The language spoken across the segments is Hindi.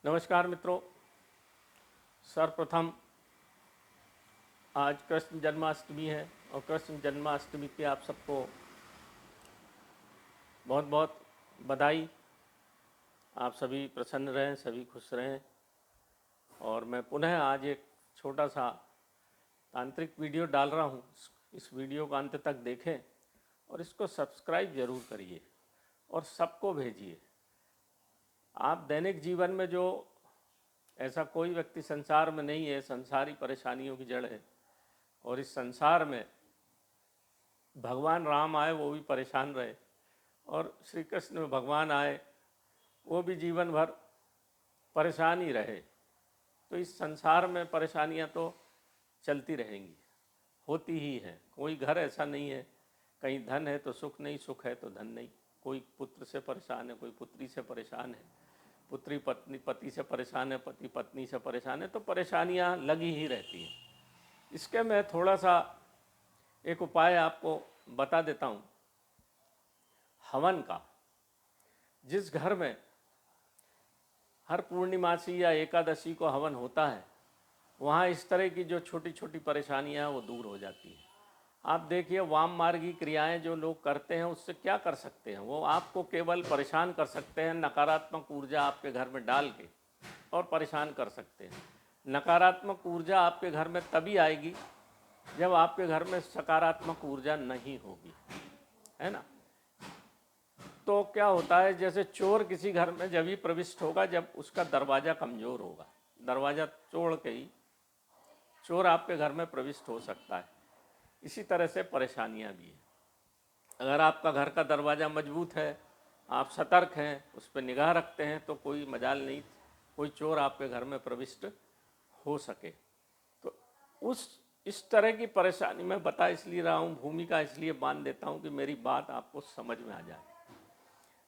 नमस्कार मित्रों। सर्वप्रथम आज कृष्ण जन्माष्टमी है और कृष्ण जन्माष्टमी की आप सबको बहुत बहुत बधाई। आप सभी प्रसन्न रहें, सभी खुश रहें। और मैं पुनः आज एक छोटा सा तांत्रिक वीडियो डाल रहा हूँ। इस वीडियो को अंत तक देखें और इसको सब्सक्राइब ज़रूर करिए और सबको भेजिए। आप दैनिक जीवन में जो ऐसा कोई व्यक्ति संसार में नहीं है, संसारी परेशानियों की जड़ है। और इस संसार में भगवान राम आए वो भी परेशान रहे और श्री कृष्ण भगवान आए वो भी जीवन भर परेशान ही रहे। तो इस संसार में परेशानियां तो चलती रहेंगी, होती ही हैं। कोई घर ऐसा नहीं है, कहीं धन है तो सुख नहीं, सुख है तो धन नहीं। कोई पुत्र से परेशान है, कोई पुत्री से परेशान है, पुत्री पत्नी पति से परेशान है, पति पत्नी से परेशान है। तो परेशानियां लगी ही रहती हैं। इसके मैं थोड़ा सा एक उपाय आपको बता देता हूँ। हवन का, जिस घर में हर पूर्णिमासी या एकादशी को हवन होता है, वहाँ इस तरह की जो छोटी छोटी परेशानियाँ हैं वो दूर हो जाती हैं। आप देखिए, वाम मार्गी क्रियाएं जो लोग करते हैं उससे क्या कर सकते हैं? वो आपको केवल परेशान कर सकते हैं, नकारात्मक ऊर्जा आपके घर में डाल के, और परेशान कर सकते हैं। नकारात्मक ऊर्जा आपके घर में तभी आएगी जब आपके घर में सकारात्मक ऊर्जा नहीं होगी, है ना। तो क्या होता है, जैसे चोर किसी घर में जब ही प्रविष्ट होगा जब उसका दरवाज़ा कमज़ोर होगा। दरवाज़ा तोड़ के ही चोर आपके घर में प्रविष्ट हो सकता है। इसी तरह से परेशानियां भी हैं। अगर आपका घर का दरवाज़ा मजबूत है, आप सतर्क हैं, उस पर निगाह रखते हैं, तो कोई मजाल नहीं कोई चोर आपके घर में प्रविष्ट हो सके। तो इस तरह की परेशानी मैं बता इसलिए रहा हूँ, भूमिका इसलिए बांध देता हूँ कि मेरी बात आपको समझ में आ जाए।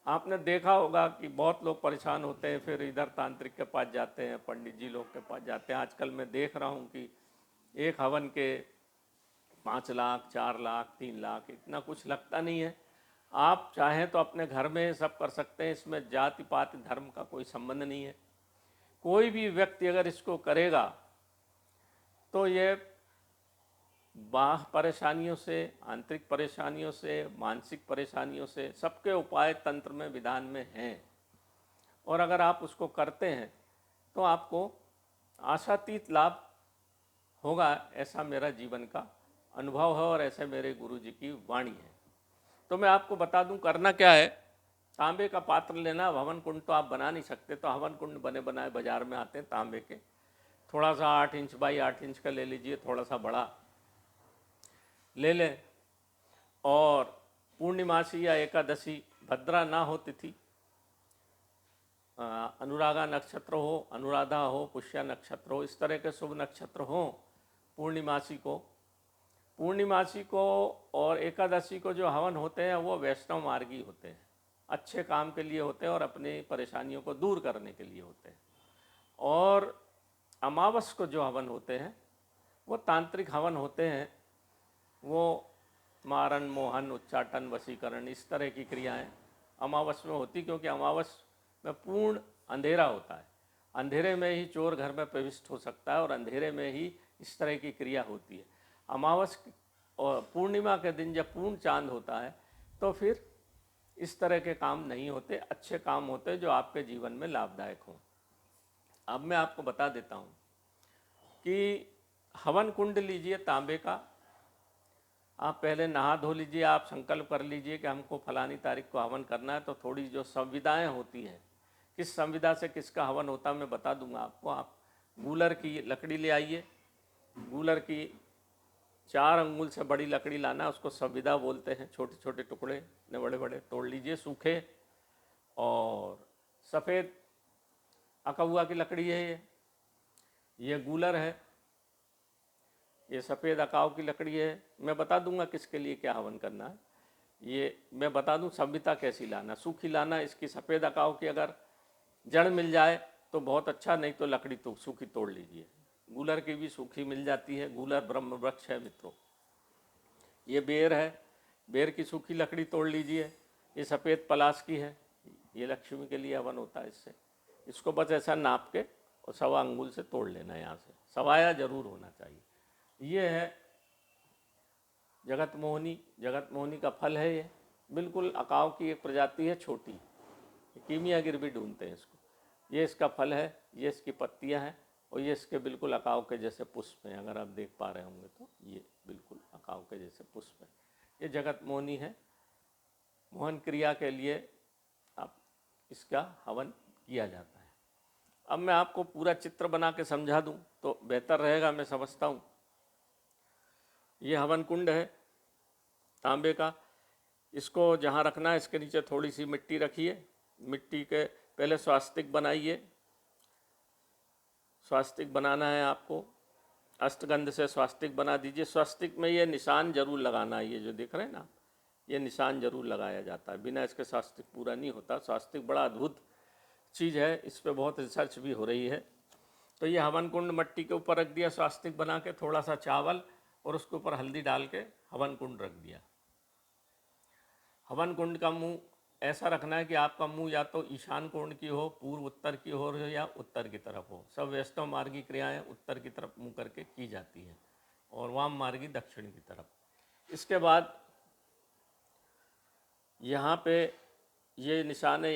आपने देखा होगा कि बहुत लोग परेशान होते हैं, फिर इधर तांत्रिक के पास जाते हैं, पंडित जी लोग के पास जाते हैं। आजकल मैं देख रहा हूँ कि एक हवन के 5 लाख, 4 लाख, 3 लाख, इतना कुछ लगता नहीं है। आप चाहें तो अपने घर में सब कर सकते हैं। इसमें जाति पाति धर्म का कोई संबंध नहीं है। कोई भी व्यक्ति अगर इसको करेगा तो ये बाह्य परेशानियों से, आंतरिक परेशानियों से, मानसिक परेशानियों से, सबके उपाय तंत्र में, विधान में हैं। और अगर आप उसको करते हैं तो आपको आशातीत लाभ होगा, ऐसा मेरा जीवन का अनुभव है और ऐसे मेरे गुरु जी की वाणी है। तो मैं आपको बता दूं करना क्या है। तांबे का पात्र लेना। हवन कुंड तो आप बना नहीं सकते, तो हवन कुंड बने बनाए बाजार में आते हैं तांबे के। थोड़ा सा 8 इंच बाई 8 इंच का ले लीजिए, थोड़ा सा बड़ा ले लें। और पूर्णिमासी या एकादशी, भद्रा ना हो तिथि, अनुरागा नक्षत्र हो, अनुराधा हो, पुष्या नक्षत्र हो, इस तरह के शुभ नक्षत्र हों पूर्णिमासी को और एकादशी को जो हवन होते हैं वो वैष्णव मार्गी होते हैं, अच्छे काम के लिए होते हैं और अपनी परेशानियों को दूर करने के लिए होते हैं। और अमावस को जो हवन होते हैं वो तांत्रिक हवन होते हैं। वो मारण, मोहन, उच्चाटन, वशीकरण, इस तरह की क्रियाएं अमावस में होती, क्योंकि अमावस में पूर्ण अंधेरा होता है। अंधेरे में ही चोर घर में प्रविष्ट हो सकता है और अंधेरे में ही इस तरह की क्रिया होती है। अमावस और पूर्णिमा के दिन जब पूर्ण चांद होता है तो फिर इस तरह के काम नहीं होते, अच्छे काम होते जो आपके जीवन में लाभदायक हों। अब मैं आपको बता देता हूँ कि हवन कुंड लीजिए तांबे का। आप पहले नहा धो लीजिए, आप संकल्प कर लीजिए कि हमको फलानी तारीख को हवन करना है। तो थोड़ी जो संविदाएँ होती हैं, किस संविदा से किसका हवन होता है मैं बता दूंगा आपको। आप गूलर की लकड़ी ले आइए। गूलर की 4 अंगुल से बड़ी लकड़ी लाना, उसको संविदा बोलते हैं। छोटे छोटे टुकड़े ने बड़े बड़े तोड़ लीजिए, सूखे। और सफ़ेद अकहुआ की लकड़ी है ये गूलर है। ये सफ़ेद अकाव की लकड़ी है। मैं बता दूंगा किसके लिए क्या हवन करना है। ये मैं बता दूं संविदा कैसी लाना। सूखी लाना। इसकी सफ़ेद अकाव की अगर जड़ मिल जाए तो बहुत अच्छा, नहीं तो लकड़ी तो सूखी तोड़ लीजिए। गूलर की भी सूखी मिल जाती है। गूलर ब्रह्म वृक्ष है मित्रों। ये बेर है, बेर की सूखी लकड़ी तोड़ लीजिए। ये सफ़ेद पलाश की है, ये लक्ष्मी के लिए हवन होता है इससे। इसको बस ऐसा नाप के और सवा अंगुल से तोड़ लेना है, यहाँ से सवाया जरूर होना चाहिए। ये है जगत मोहिनी। जगत मोहिनी का फल है ये, बिल्कुल अकाव की एक प्रजाति है छोटी, कीमियागिर भी ढूंढते हैं इसको। ये इसका फल है, ये इसकी पत्तियां हैं और ये इसके बिल्कुल अकाव के जैसे पुष्प हैं। अगर आप देख पा रहे होंगे तो ये बिल्कुल अकाव के जैसे पुष्प हैं। ये जगत मोहिनी है। मोहन क्रिया के लिए आप इसका हवन किया जाता है। अब मैं आपको पूरा चित्र बना के समझा दूं तो बेहतर रहेगा, मैं समझता हूँ। ये हवन कुंड है तांबे का। इसको जहाँ रखना है इसके नीचे थोड़ी सी मिट्टी रखिए। मिट्टी के पहले स्वास्तिक बनाइए। स्वास्तिक बनाना है आपको, अष्टगंध से स्वास्तिक बना दीजिए। स्वास्तिक में ये निशान जरूर लगाना है, ये जो दिख रहे हैं ना, ये निशान जरूर लगाया जाता है, बिना इसके स्वास्तिक पूरा नहीं होता। स्वास्तिक बड़ा अद्भुत चीज़ है, इस पर बहुत रिसर्च भी हो रही है। तो ये हवन कुंड मट्टी के ऊपर रख दिया स्वास्तिक बना के, थोड़ा सा चावल और उसके ऊपर हल्दी डाल के हवन कुंड रख दिया। हवन कुंड का मुंह ऐसा रखना है कि आपका मुंह या तो ईशान कोण की हो, पूर्व उत्तर की हो या उत्तर की तरफ हो। सब वैष्णव मार्गी क्रियाएं उत्तर की तरफ मुंह करके की जाती हैं और वाम मार्गी दक्षिण की तरफ। इसके बाद यहाँ पे ये निशान है,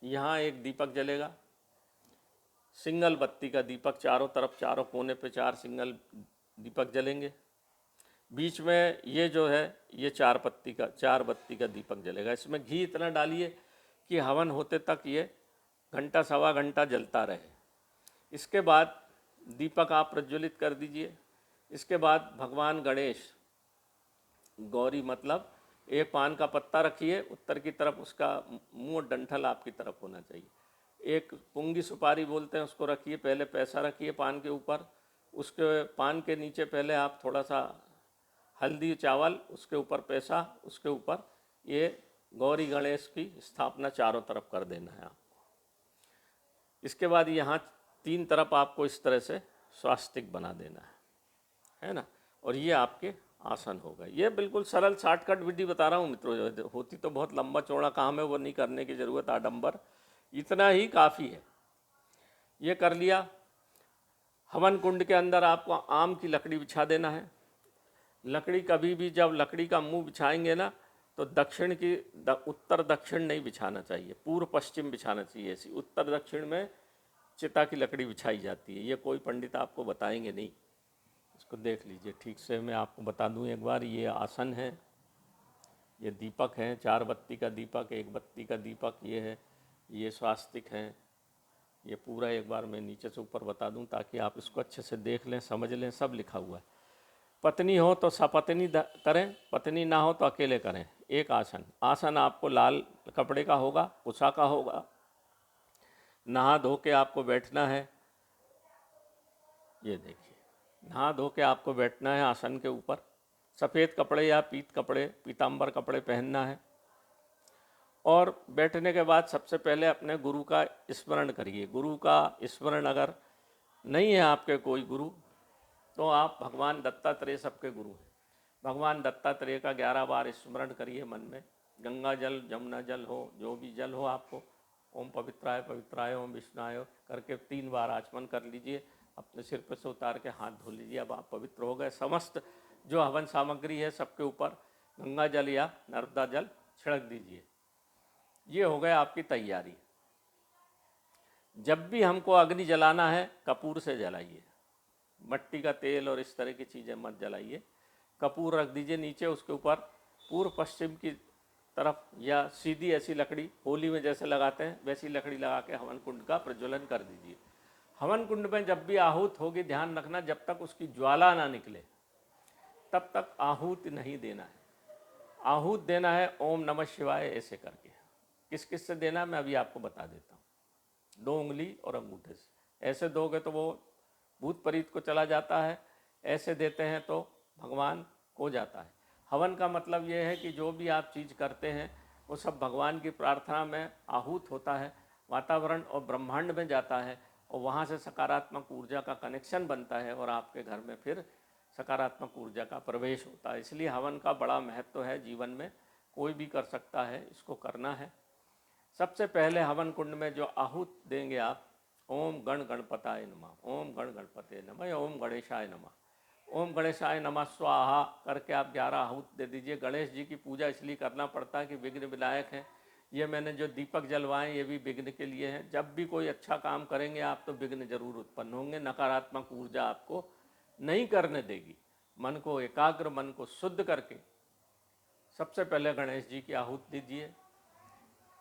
यहाँ एक दीपक जलेगा, सिंगल बत्ती का दीपक। चारों तरफ, चारों कोने पे 4 सिंगल दीपक जलेंगे। बीच में ये जो है ये 4 बत्ती का दीपक जलेगा। इसमें घी इतना डालिए कि हवन होते तक ये घंटा सवा घंटा जलता रहे। इसके बाद दीपक आप प्रज्वलित कर दीजिए। इसके बाद भगवान गणेश, गौरी मतलब एक पान का पत्ता रखिए, उत्तर की तरफ उसका मुंह डंठल आपकी तरफ होना चाहिए। एक पुंगी सुपारी बोलते हैं उसको रखिए, पहले पैसा रखिए पान के ऊपर, उसके पान के नीचे पहले आप थोड़ा सा हल्दी चावल, उसके ऊपर पैसा, उसके ऊपर ये गौरी गणेश की स्थापना चारों तरफ कर देना है आपको। इसके बाद यहाँ 3 तरफ आपको इस तरह से स्वास्तिक बना देना है ना। और ये आपके आसन होगा। ये बिल्कुल सरल शॉर्टकट विधि बता रहा हूँ मित्रों, होती तो बहुत लंबा चौड़ा काम है, वो नहीं करने की ज़रूरत, आडंबर इतना ही काफ़ी है। ये कर लिया। हवन कुंड के अंदर आपको आम की लकड़ी बिछा देना है। लकड़ी कभी भी जब लकड़ी का मुंह बिछाएंगे ना तो दक्षिण की उत्तर दक्षिण नहीं बिछाना चाहिए, पूर्व पश्चिम बिछाना चाहिए। ऐसी उत्तर दक्षिण में चिता की लकड़ी बिछाई जाती है। ये कोई पंडित आपको बताएंगे नहीं, इसको देख लीजिए ठीक से। मैं आपको बता दूं एक बार, ये आसन है, ये दीपक हैं, 4 बत्ती का दीपक, 1 बत्ती का दीपक ये है, ये स्वास्तिक हैं। ये पूरा एक बार मैं नीचे से ऊपर बता दूं ताकि आप इसको अच्छे से देख लें, समझ लें। सब लिखा हुआ है। पत्नी हो तो सपत्नी करें, पत्नी ना हो तो अकेले करें। एक आसन आपको लाल कपड़े का होगा, कुशा का होगा। नहा धो के आपको बैठना है। ये देखिए, नहा धो के आपको बैठना है आसन के ऊपर। सफ़ेद कपड़े या पीतांबर कपड़े पहनना है। और बैठने के बाद सबसे पहले अपने गुरु का स्मरण करिए। गुरु का स्मरण अगर नहीं है आपके कोई गुरु, तो आप भगवान दत्तात्रेय सबके गुरु हैं। भगवान दत्तात्रेय का 11 बार स्मरण करिए मन में। गंगा जल, जमुना जल हो, जो भी जल हो आपको, ओम पवित्राय पवित्राय ओम विष्णाय करके 3 बार आचमन कर लीजिए। अपने सिर पर से उतार के हाथ धो लीजिए। अब आप पवित्र हो गए। समस्त जो हवन सामग्री है सबके ऊपर गंगा जल या नर्मदा जल छिड़क दीजिए। ये हो गया आपकी तैयारी। जब भी हमको अग्नि जलाना है कपूर से जलाइए, मट्टी का तेल और इस तरह की चीज़ें मत जलाइए। कपूर रख दीजिए नीचे, उसके ऊपर पूर्व पश्चिम की तरफ या सीधी ऐसी लकड़ी, होली में जैसे लगाते हैं वैसी लकड़ी लगा के हवन कुंड का प्रज्वलन कर दीजिए। हवन कुंड में जब भी आहूत होगी, ध्यान रखना जब तक उसकी ज्वाला ना निकले तब तक आहूत नहीं देना है। आहूत देना है ओम नमः शिवाय ऐसे करके। किस किस से देना है मैं अभी आपको बता देता हूँ। 2 उंगली और अंगूठे से ऐसे दोगे तो वो भूत प्रेत को चला जाता है, ऐसे देते हैं तो भगवान को जाता है। हवन का मतलब ये है कि जो भी आप चीज़ करते हैं वो सब भगवान की प्रार्थना में आहूत होता है, वातावरण और ब्रह्मांड में जाता है और वहाँ से सकारात्मक ऊर्जा का कनेक्शन बनता है और आपके घर में फिर सकारात्मक ऊर्जा का प्रवेश होता है। इसलिए हवन का बड़ा महत्व है जीवन में। कोई भी कर सकता है, इसको करना है। सबसे पहले हवन कुंड में जो आहूत देंगे आप, ओम गण गणपताय नमः, ओम गण गणपते नमः या ओम गणेशाय नमः, ओम गणेशाय नमः स्वाहा करके आप 11 आहूत दे दीजिए। गणेश जी की पूजा इसलिए करना पड़ता है कि विघ्न विनायक हैं। ये मैंने जो दीपक जलवाएं ये भी विघ्न के लिए हैं। जब भी कोई अच्छा काम करेंगे आप तो विघ्न जरूर उत्पन्न होंगे, नकारात्मक ऊर्जा आपको नहीं करने देगी। मन को एकाग्र, मन को शुद्ध करके सबसे पहले गणेश जी की आहूत दीजिए।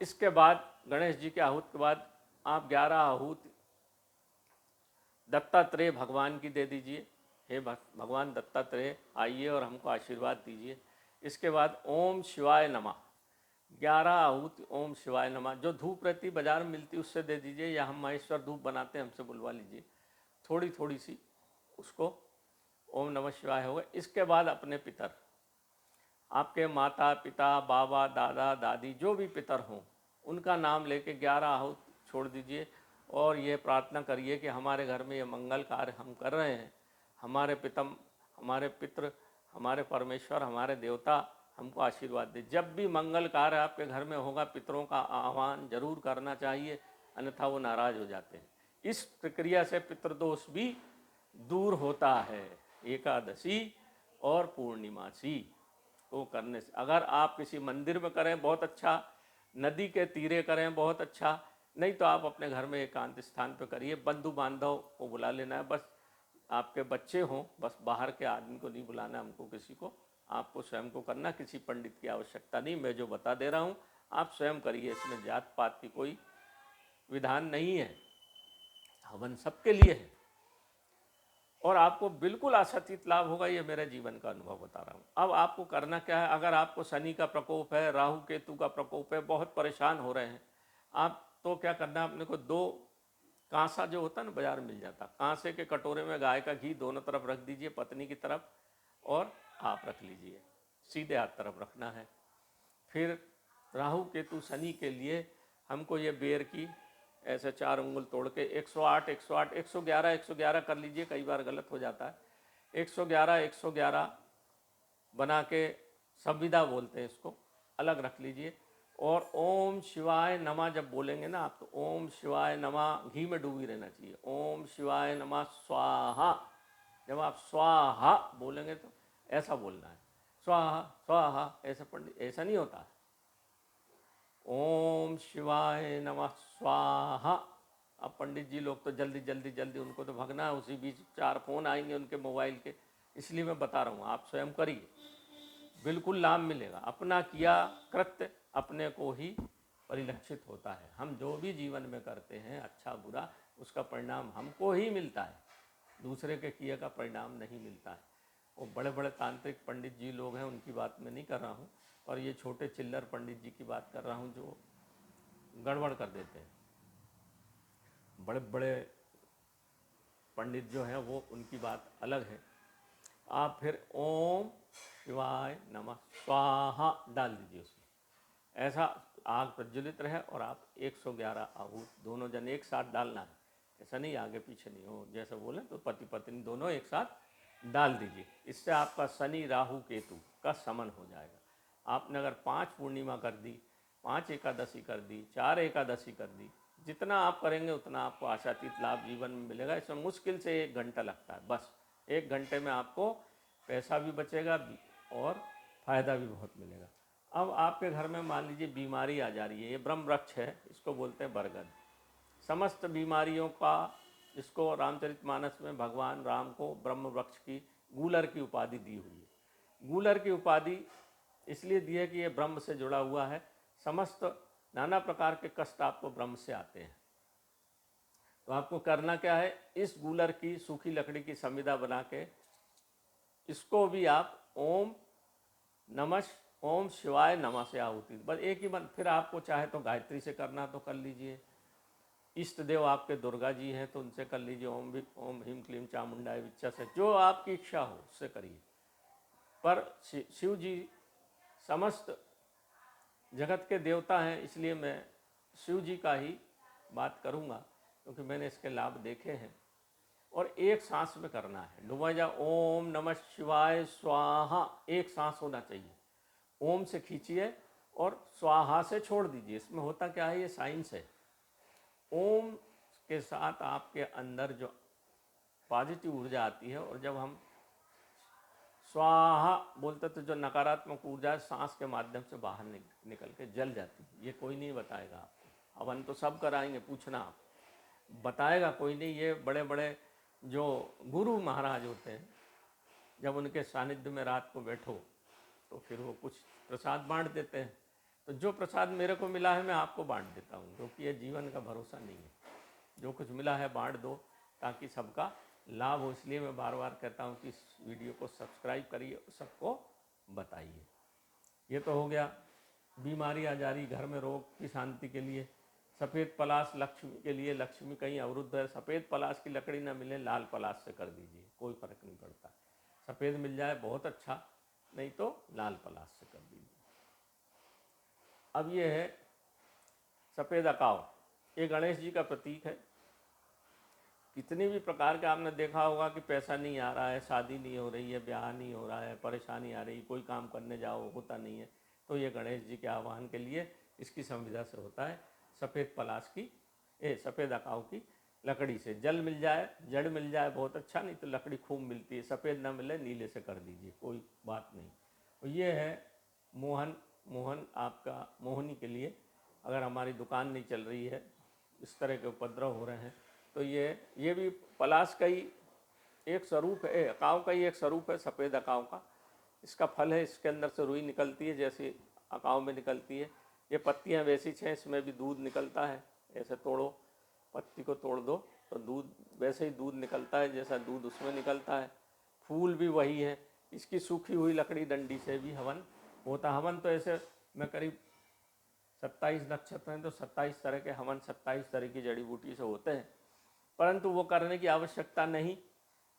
इसके बाद गणेश जी के आहूत के बाद आप 11 आहूत दत्तात्रेय भगवान की दे दीजिए। हे भगवान दत्तात्रेय आइए और हमको आशीर्वाद दीजिए। इसके बाद ओम शिवाय नमः 11 आहूति ओम शिवाय नमः। जो धूप रहती बाजार में मिलती उससे दे दीजिए, या हम महेश्वर धूप बनाते हैं हमसे बुलवा लीजिए, थोड़ी थोड़ी सी उसको ओम नमः शिवाय होगा। इसके बाद अपने पितर, आपके माता पिता बाबा दादा दादी जो भी पितर हों उनका नाम लेके 11 आहूत छोड़ दीजिए और ये प्रार्थना करिए कि हमारे घर में ये मंगल कार्य हम कर रहे हैं, हमारे हमारे पितृ, हमारे परमेश्वर, हमारे देवता हमको आशीर्वाद दे। जब भी मंगल कार्य आपके घर में होगा पितरों का आह्वान जरूर करना चाहिए, अन्यथा वो नाराज हो जाते हैं। इस प्रक्रिया से पितृदोष भी दूर होता है। एकादशी और पूर्णिमासी को करने से, अगर आप किसी मंदिर में करें बहुत अच्छा, नदी के तीरे करें बहुत अच्छा, नहीं तो आप अपने घर में एकांत स्थान पर करिए। बंधु बांधव को बुला लेना है, बस आपके बच्चे हों, बस बाहर के आदमी को नहीं बुलाना हमको, किसी को, आपको स्वयं को करना, किसी पंडित की आवश्यकता नहीं। मैं जो बता दे रहा हूँ आप स्वयं करिए, इसमें जात पात की कोई विधान नहीं है, हवन सबके लिए है और आपको बिल्कुल आशातीत लाभ होगा। ये मेरे जीवन का अनुभव बता रहा हूँ। अब आपको करना क्या है, अगर आपको शनि का प्रकोप है, राहु केतु का प्रकोप है, बहुत परेशान हो रहे हैं आप, तो क्या करना है, अपने को 2 कांसा जो होता है ना बाजार में मिल जाता, कांसे के कटोरे में गाय का घी दोनों तरफ रख दीजिए, पत्नी की तरफ और आप रख लीजिए, सीधे हाथ तरफ रखना है। फिर राहु केतु शनि के लिए हमको ये बेर की ऐसे 4 उंगल तोड़ के 108 108 111 111 कर लीजिए, कई बार गलत हो जाता है। 111 111 बना के संविदा बोलते हैं इसको, अलग रख लीजिए। और ओम शिवाय नमः जब बोलेंगे ना आप, तो ओम शिवाय नमः घी में डूबी रहना चाहिए। ओम शिवाय नमः स्वाहा, जब आप स्वाहा बोलेंगे तो ऐसा बोलना है, स्वाहा स्वाहा, ऐसा पंडित ऐसा नहीं होता। ओम शिवाय नमः स्वाहा। अब पंडित जी लोग तो जल्दी जल्दी जल्दी, उनको तो भगना है, उसी बीच 4 फोन आएंगे उनके मोबाइल के, इसलिए मैं बता रहा हूँ आप स्वयं करिए, बिल्कुल लाभ मिलेगा। अपना किया कृत्य अपने को ही परिलक्षित होता है। हम जो भी जीवन में करते हैं अच्छा बुरा, उसका परिणाम हमको ही मिलता है, दूसरे के किए का परिणाम नहीं मिलता है। वो बड़े बड़े तांत्रिक पंडित जी लोग हैं उनकी बात मैं नहीं कर रहा हूँ, और ये छोटे चिल्लर पंडित जी की बात कर रहा हूँ जो गड़बड़ कर देते हैं। बड़े बड़े पंडित जो हैं वो, उनकी बात अलग है। आप फिर ओम शिवाय नमः स्वाहा डाल दीजिए उसमें, ऐसा आग प्रज्वलित रहे और आप 111 आहूत दोनों जन एक साथ डालना है, ऐसा नहीं आगे पीछे नहीं हो, जैसे बोले तो पति पत्नी दोनों एक साथ डाल दीजिए। इससे आपका शनि राहु केतु का समन हो जाएगा। आपने अगर 5 पूर्णिमा कर दी, 5 एकादशी कर दी, 4 एकादशी कर दी, जितना आप करेंगे उतना आपको आशातीत लाभ जीवन में मिलेगा। इसमें मुश्किल से 1 घंटा लगता है, बस 1 घंटे में आपको पैसा भी बचेगा और फ़ायदा भी बहुत मिलेगा। अब आपके घर में मान लीजिए बीमारी आ जा रही है, ये ब्रह्म वृक्ष है, इसको बोलते हैं बरगद। समस्त बीमारियों का, इसको रामचरितमानस में भगवान राम को ब्रह्म वृक्ष की गूलर की उपाधि दी हुई है। गूलर की उपाधि इसलिए दी है कि ये ब्रह्म से जुड़ा हुआ है। समस्त नाना प्रकार के कष्ट आपको ब्रह्म से आते हैं, तो आपको करना क्या है, इस गूलर की सूखी लकड़ी की संविदा बना के इसको भी आप ओम नमः ओम शिवाय नमः से आहुति, बस एक ही मन। फिर आपको चाहे तो गायत्री से करना तो कर लीजिए, इष्ट देव आपके दुर्गा जी हैं तो उनसे कर लीजिए, ओम ह्रीम क्लीम चामुंडाय विच्चा से, जो आपकी इच्छा हो उससे करिए। पर शिव जी समस्त जगत के देवता हैं, इसलिए मैं शिव जी का ही बात करूँगा, क्योंकि मैंने इसके लाभ देखे हैं। और एक सांस में करना है, डूबा जा ओम नमः शिवाय स्वाहा, एक सांस होना चाहिए। ओम से खींचिए और स्वाहा से छोड़ दीजिए। इसमें होता क्या है, ये साइंस है। ओम के साथ आपके अंदर जो पॉजिटिव ऊर्जा आती है, और जब हम स्वाहा बोलते तो जो नकारात्मक ऊर्जा है सांस के माध्यम से बाहर निकल के जल जाती है। ये कोई नहीं बताएगा आपको, हवन तो सब कराएंगे, पूछना आप, बताएगा कोई नहीं। ये बड़े बड़े जो गुरु महाराज होते हैं, जब उनके सानिध्य में रात को बैठो तो फिर वो कुछ प्रसाद बांट देते हैं। तो जो प्रसाद मेरे को मिला है मैं आपको बांट देता हूँ, क्योंकि ये जीवन का भरोसा नहीं है। जो कुछ मिला है बांट दो ताकि सबका लाभ हो। इसलिए मैं बार बार कहता हूँ कि इस वीडियो को सब्सक्राइब करिए, सबको बताइए। ये तो हो गया बीमारी आजारी, घर में रोग की शांति के लिए। सफ़ेद पलाश लक्ष्मी के लिए, लक्ष्मी कहीं अवरुद्ध है, सफ़ेद पलाश की लकड़ी ना मिले लाल पलाश से कर दीजिए, कोई फ़र्क नहीं पड़ता। सफ़ेद मिल जाए बहुत अच्छा, नहीं तो लाल पलाश से कर दीजिए। अब ये है सफ़ेद अकाव, ये गणेश जी का प्रतीक है। कितने भी प्रकार के आपने देखा होगा कि पैसा नहीं आ रहा है, शादी नहीं हो रही है, ब्याह नहीं हो रहा है, परेशानी आ रही, कोई काम करने जाओ होता नहीं है, तो ये गणेश जी के आह्वान के लिए इसकी संविधा से होता है। सफ़ेद पलाश की, सफ़ेद अकाव की लकड़ी से, जल मिल जाए, जड़ मिल जाए बहुत अच्छा, नहीं तो लकड़ी खूब मिलती है। सफ़ेद ना मिले नीले से कर दीजिए, कोई बात नहीं। तो ये है मोहन आपका मोहिनी के लिए। अगर हमारी दुकान नहीं चल रही है, इस तरह के उपद्रव हो रहे हैं, तो ये भी पलाश का ही एक स्वरूप है, अकाव का ही एक स्वरूप है, सफ़ेद अकाव का। इसका फल है, इसके अंदर से रुई निकलती है जैसे अकाव में निकलती है। ये पत्तियां वैसी हैं, इसमें भी दूध निकलता है। ऐसे तोड़ो, पत्ती को तोड़ दो तो दूध, वैसे ही दूध निकलता है जैसा दूध उसमें निकलता है। फूल भी वही है। इसकी सूखी हुई लकड़ी डंडी से भी हवन होता। हवन तो ऐसे मैं करीब 27 नक्षत्र हैं, तो 27 तरह के हवन 27 तरह की जड़ी बूटी से होते हैं, परंतु वो करने की आवश्यकता नहीं,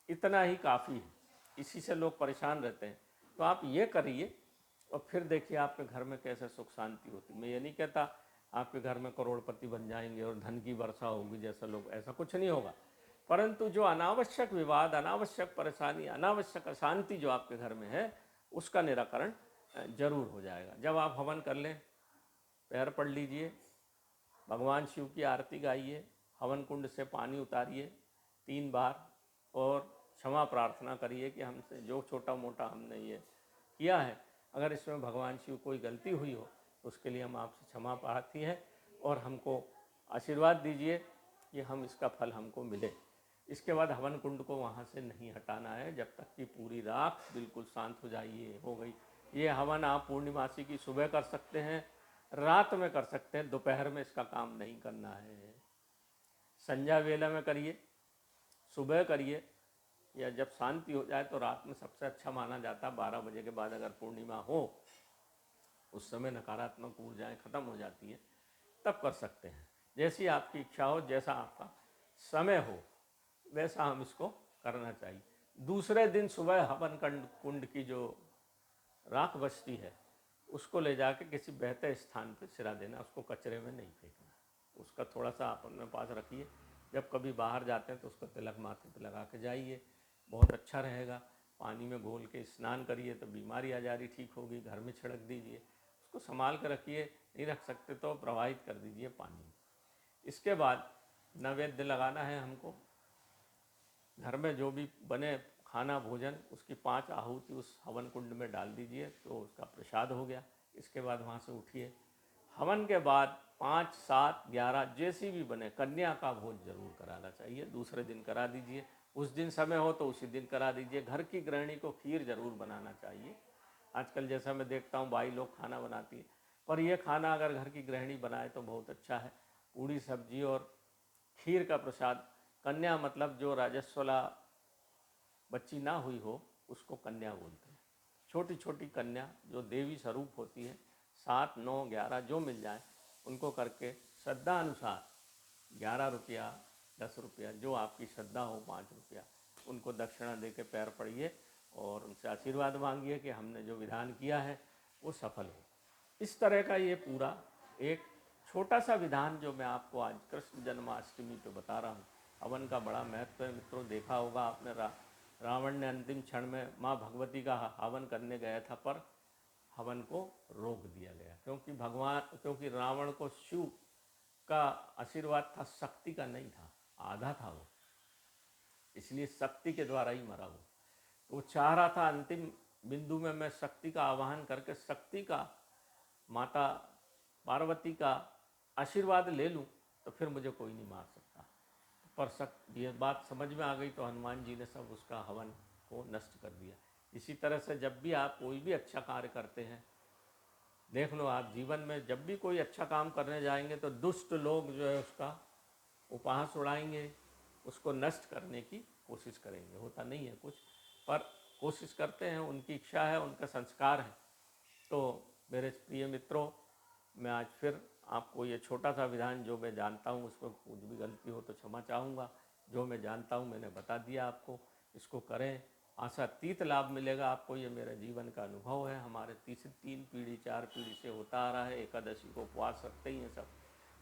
इतना ही काफ़ी है। इसी से लोग परेशान रहते हैं। तो आप ये करिए और फिर देखिए आपके घर में कैसे सुख शांति होती। मैं ये नहीं कहता आपके घर में करोड़पति बन जाएंगे और धन की वर्षा होगी जैसा लोग, ऐसा कुछ नहीं होगा, परंतु जो अनावश्यक विवाद, अनावश्यक परेशानी, अनावश्यक अशांति जो आपके घर में है, उसका निराकरण जरूर हो जाएगा। जब आप हवन कर लें, पैर पड़ लीजिए, भगवान शिव की आरती गाइए, हवन कुंड से पानी उतारिए 3 बार और क्षमा प्रार्थना करिए कि हमसे जो छोटा मोटा हमने ये किया है, अगर इसमें भगवान शिव कोई गलती हुई हो तो उसके लिए हम आपसे क्षमा प्रार्थी हैं, और हमको आशीर्वाद दीजिए कि हम इसका फल हमको मिले। इसके बाद हवन कुंड को वहाँ से नहीं हटाना है जब तक कि पूरी राख बिल्कुल शांत हो गई। ये हवन आप पूर्णिमासी की सुबह कर सकते हैं, रात में कर सकते हैं, दोपहर में इसका काम नहीं करना है। संध्या वेला में करिए, सुबह करिए, या जब शांति हो जाए तो रात में सबसे अच्छा माना जाता है। 12 बजे के बाद अगर पूर्णिमा हो, उस समय नकारात्मक ऊर्जाएं खत्म हो जाती हैं, तब कर सकते हैं। जैसी आपकी इच्छा हो, जैसा आपका समय हो, वैसा हम इसको करना चाहिए। दूसरे दिन सुबह हवन कुंड की जो राख बचती है उसको ले जाके किसी बहते स्थान पर सिरा देना, उसको कचरे में नहीं फेंकना। उसका थोड़ा सा आप अपने पास रखिए, जब कभी बाहर जाते हैं तो उसका तिलक माथे पे लगा के जाइए, बहुत अच्छा रहेगा। पानी में घोल के स्नान करिए तो बीमारी आजारी ठीक होगी। घर में छिड़क दीजिए, उसको संभाल कर रखिए, नहीं रख सकते तो प्रवाहित कर दीजिए पानी। इसके बाद नैवेद्य लगाना है हमको। घर में जो भी बने खाना भोजन, उसकी 5 आहुति उस हवन कुंड में डाल दीजिए तो उसका प्रसाद हो गया। इसके बाद वहाँ से उठिए, हवन के बाद 5, 7, 11 जैसी भी बने, कन्या का भोज जरूर कराना चाहिए। दूसरे दिन करा दीजिए, उस दिन समय हो तो उसी दिन करा दीजिए। घर की गृहिणी को खीर जरूर बनाना चाहिए। आजकल जैसा मैं देखता हूँ भाई लोग खाना बनाती है, पर यह खाना अगर घर की गृहिणी बनाए तो बहुत अच्छा है। पूड़ी सब्जी और खीर का प्रसाद। कन्या मतलब जो राजस्वला बच्ची ना हुई हो उसको कन्या बोलते हैं। छोटी छोटी कन्या जो देवी स्वरूप होती है, 7, 9, 11 जो मिल जाए उनको करके श्रद्धा अनुसार 11 रुपया, 10 रुपया, जो आपकी श्रद्धा हो, 5 रुपया, उनको दक्षिणा दे के पैर पड़िए और उनसे आशीर्वाद मांगिए कि हमने जो विधान किया है वो सफल हो। इस तरह का ये पूरा एक छोटा सा विधान जो मैं आपको आज कृष्ण जन्माष्टमी पे बता रहा हूँ। हवन का बड़ा महत्व है मित्रों। देखा होगा आपने रावण ने अंतिम क्षण में माँ भगवती का हवन करने गया था, पर हवन को रोक दिया गया, क्योंकि रावण को शिव का आशीर्वाद था, शक्ति का नहीं था, आधा था वो, इसलिए शक्ति के द्वारा ही मरा वो। तो वो चाह रहा था अंतिम बिंदु में मैं शक्ति का आवाहन करके शक्ति का, माता पार्वती का आशीर्वाद ले लूं, तो फिर मुझे कोई नहीं मार सकता। पर ये बात समझ में आ गई तो हनुमान जी ने सब उसका हवन को नष्ट कर दिया। इसी तरह से जब भी आप कोई भी अच्छा कार्य करते हैं, देख लो आप जीवन में जब भी कोई अच्छा काम करने जाएंगे तो दुष्ट लोग जो है उसका उपहास उड़ाएंगे, उसको नष्ट करने की कोशिश करेंगे। होता नहीं है कुछ, पर कोशिश करते हैं, उनकी इच्छा है, उनका संस्कार है। तो मेरे प्रिय मित्रों, मैं आज फिर आपको ये छोटा सा विधान, जो मैं जानता हूँ उसमें कुछ भी गलती हो तो क्षमा चाहूँगा, जो मैं जानता हूँ मैंने बता दिया आपको, इसको करें, आशातीत लाभ मिलेगा आपको। ये मेरे जीवन का अनुभव है, हमारे 3 पीढ़ी 4 पीढ़ी से होता आ रहा है। एकादशी को उपवास रखते ही हैं सब,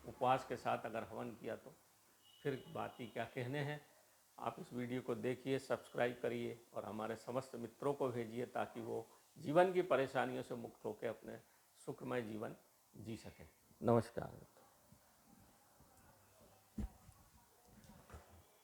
उपवास के साथ अगर हवन किया तो फिर बात ही क्या कहने हैं। आप इस वीडियो को देखिए, सब्सक्राइब करिए और हमारे समस्त मित्रों को भेजिए, ताकि वो जीवन की परेशानियों से मुक्त होकर अपने सुखमय जीवन जी सकें। नमस्कार।